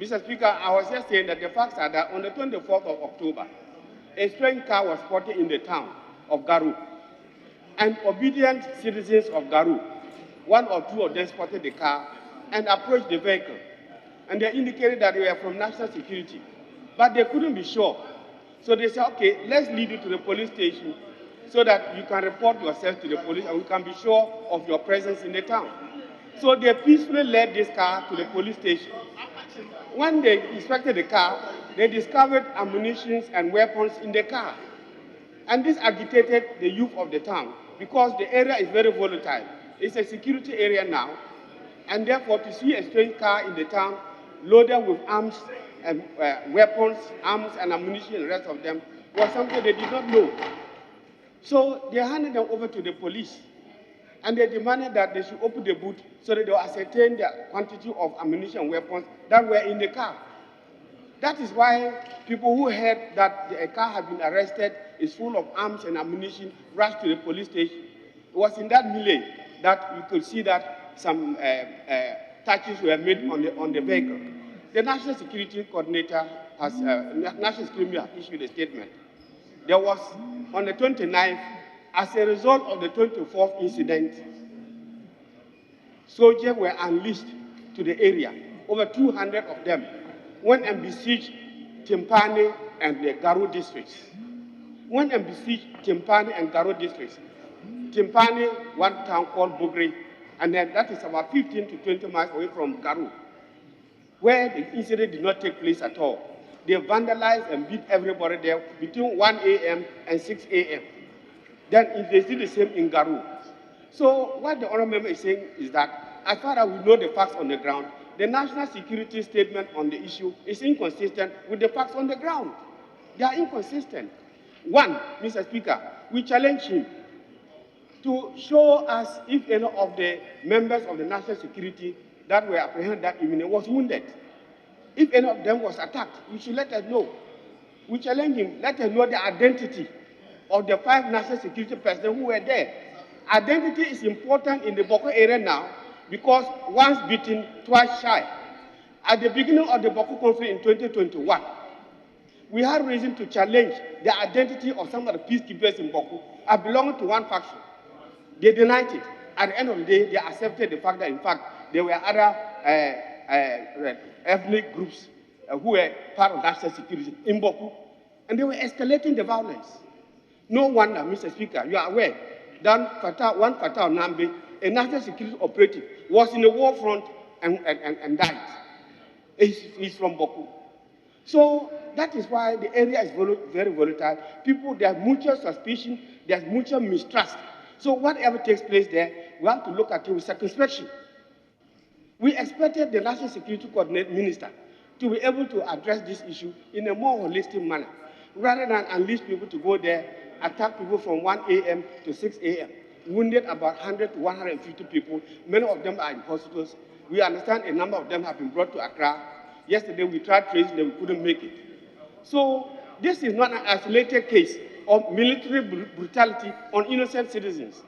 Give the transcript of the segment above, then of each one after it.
Mr. Speaker, I was just saying that the facts are that on the 24th of October, a strange car was spotted in the town of Garu. And obedient citizens of Garu, one or two of them spotted the car and approached the vehicle. And they indicated that they were from national security, but they couldn't be sure. So they said, okay, let's lead you to the police station so that you can report yourself to the police and we can be sure of your presence in the town. So they peacefully led this car to the police station. When they inspected the car, they discovered ammunition and weapons in the car. And this agitated the youth of the town because the area is very volatile. It's a security area now, and therefore to see a strange car in the town loaded with arms and weapons, arms and ammunition and the rest of them was something they did not know. So they handed them over to the police, and they demanded that they should open the boot so that they will ascertain the quantity of ammunition and weapons that were in the car. That is why people who heard that a car had been arrested, is full of arms and ammunition, rushed to the police station. It was in that melee that you could see that some touches were made on the vehicle. The National Security Coordinator has, National Security has issued a statement. There was, on the 29th, as a result of the 24th incident, soldiers were unleashed to the area, over 200 of them, went and besieged Timpani and the Garu districts. Went and besieged Timpani and Garu districts. Timpani, one town called Bugri, and then that is about 15 to 20 miles away from Garu, where the incident did not take place at all. They vandalized and beat everybody there between 1 a.m. and 6 a.m. Then they did the same in Garu. So what the honourable member is saying is that, as far as we know the facts on the ground, the national security statement on the issue is inconsistent with the facts on the ground. They are inconsistent. One, Mr. Speaker, we challenge him to show us if any of the members of the national security that were apprehended that evening was wounded. If any of them was attacked, you should let us know. We challenge him, let us know the identity of the 5 national security personnel who were there. Identity is important in the Boko area now because once beaten, twice shy. At the beginning of the Boko conflict in 2021, we had reason to challenge the identity of some of the peacekeepers in Boko as belonging to one faction. They denied it. At the end of the day, they accepted the fact that, in fact, there were other ethnic groups who were part of national security in Boko, and they were escalating the violence. No wonder, Mr. Speaker, you are aware that one Fatah Nambe, a national security operative, was in the war front and died. He's from Boko. So that is why the area is very volatile. People, there's mutual suspicion, there's mutual mistrust. So whatever takes place there, we have to look at it with circumspection. We expected the National Security Coordinator Minister to be able to address this issue in a more holistic manner, rather than unleash people to go there, attack people from 1 a.m. to 6 a.m., wounded about 100 to 150 people. Many of them are in hospitals. We understand a number of them have been brought to Accra. Yesterday we tried tracing them, we couldn't make it. So this is not an isolated case of military brutality on innocent citizens.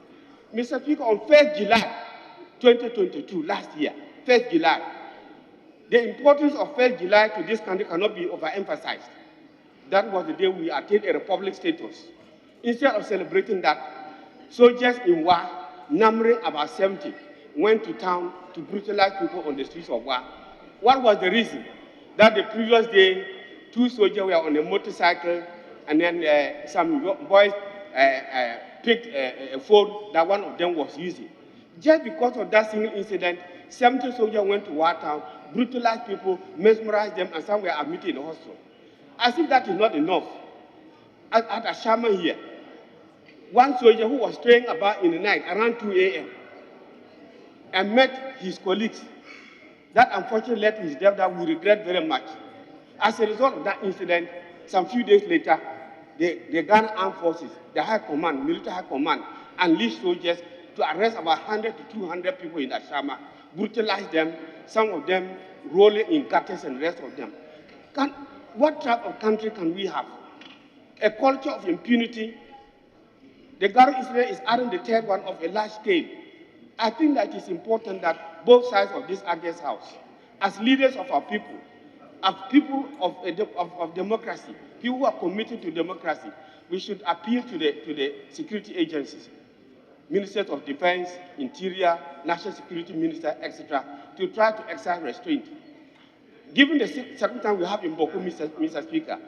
Mr. Speaker, on 1st July 2022, last year, 1st July, the importance of 1st July to this country cannot be overemphasized. That was the day we attained a republic status. Instead of celebrating that, soldiers in Wa, numbering about 70, went to town to brutalize people on the streets of Wa. What was the reason? That the previous day, 2 soldiers were on a motorcycle, and then some boys picked a phone that one of them was using. Just because of that single incident, 70 soldiers went to Wa town, brutalized people, mesmerized them, and some were admitted in the hospital. As if that is not enough, at Ashama here, one soldier who was straying about in the night around 2 a.m. and met his colleagues, that unfortunately led to his death that we regret very much. As a result of that incident, some few days later, the Ghana Armed Forces, the High Command, military High Command, unleashed soldiers to arrest about 100 to 200 people in Ashama, brutalize them, some of them rolling in gutters and the rest of them. What type of country can we have? A culture of impunity. The Garu incident is adding the third one of a large scale. I think that it is important that both sides of this August House, as leaders of our people, As people of democracy, people who are committed to democracy, we should appeal to the security agencies, Ministers of Defense, Interior, National Security Minister, etc., to try to exercise restraint. Given the circumstance we have in Boko, Mr. Speaker,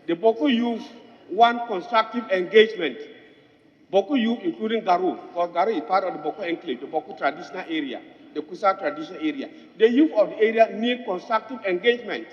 the Boko youth want constructive engagement. Boko youth, including Garu, because Garu is part of the Boko enclave, the Boko traditional area, the Kusa traditional area. The youth of the area need constructive engagement.